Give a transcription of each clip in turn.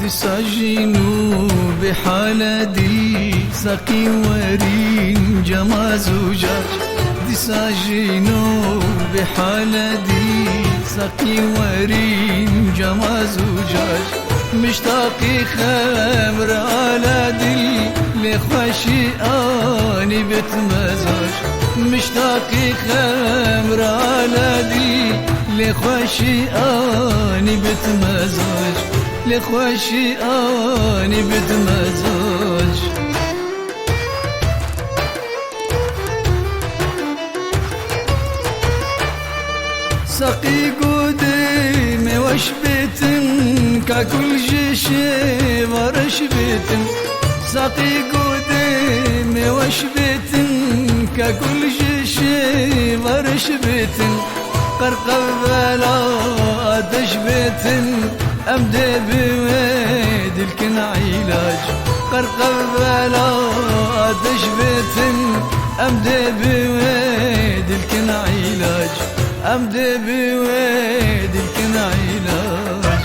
ساجينو بحالة دي ساقي ورين جما زجاج دي ساجينو بحالة دي ساقي ورين جما زجاج مشتاقي خمر على دل لخوشي اني بتمزاج مشتاقي خمر على دل لخوشي اني بتمزاج لخوشي اني بتمزاج ساقي قديمي وش بيتن ككل جيشي ورش بيتن ساقي قديمي وش بيتن ككل جيشي ورش بيتن قرقب بلا ادش بيتن امدي بويد الكن علاج قرقب بلا ادش بيتن امدي بويد الكن علاج امدي بويد الكن علاج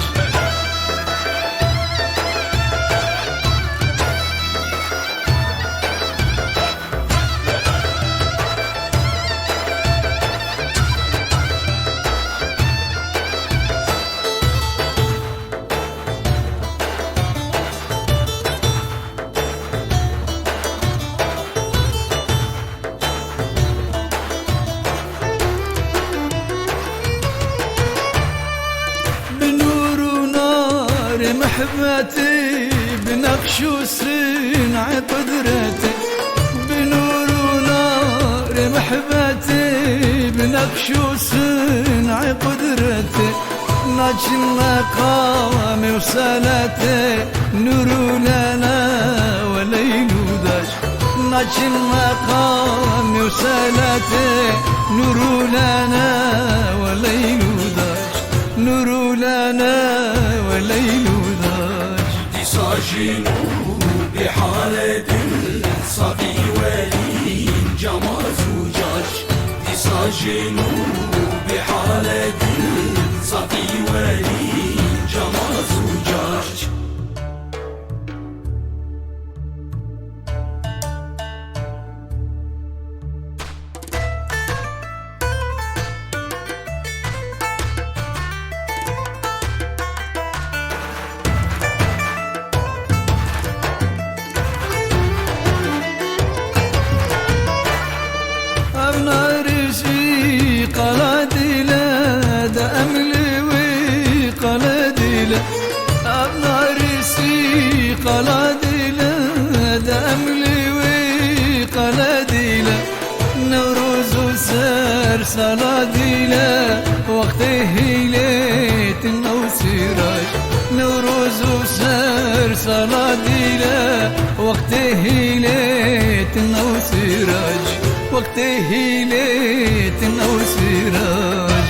محبتي بنقش وصنع قدرتي بنور ونار محبتي بنقش وصنع قدرتي ناج المقام وصلاتي نور لنا وليل وداج ناج المقام وصلاتي نور لنا وليل وداج نور لنا وليل ساجنو بحالة الصبي ولي جما زجاج دي ساجنو بحالة الصبي ولي جما زجاج قلاديله ده أملي وقلاديله أبنارسي قلاديله ده أملي وقلاديله نوروز وسر صلاديله وقته ليت وسراج نوروز وسر صلاديله وقته ليت وسراج وقته ليت وسراج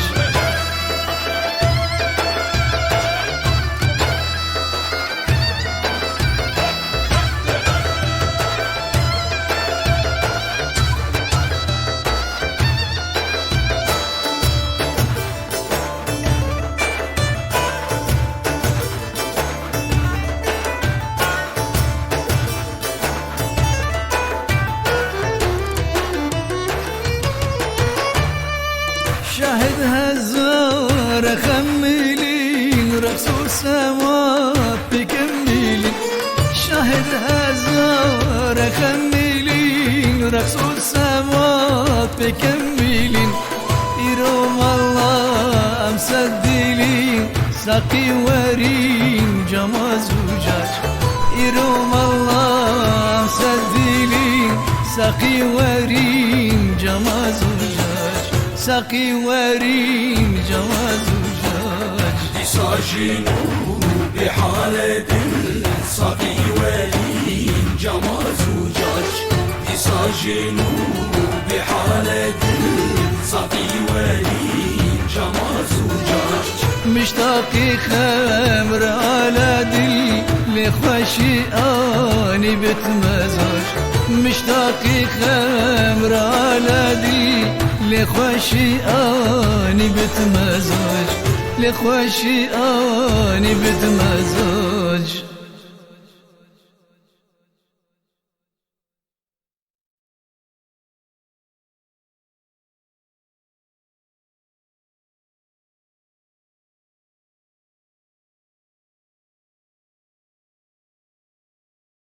شاهد هزار خميلين رقص السماء بكميلين شاهد هزار خميلين رقص السماء بكميلين يروم الله مسدلين ساقي ورين جما زجاج يروم الله مسدلين ساقي ورين جما زجاج ساقي ورين جواز وجاج دي ساجنو بحالة الصبي ولي جما زجاج دي ساجنو بحالة الصبي ولي جما زجاج مشتاقي خمر على دل لخوشي اني بتمزاج مشتاقي خمر على دل لخوشي اني بتمزاج لخوشي اني بتمزج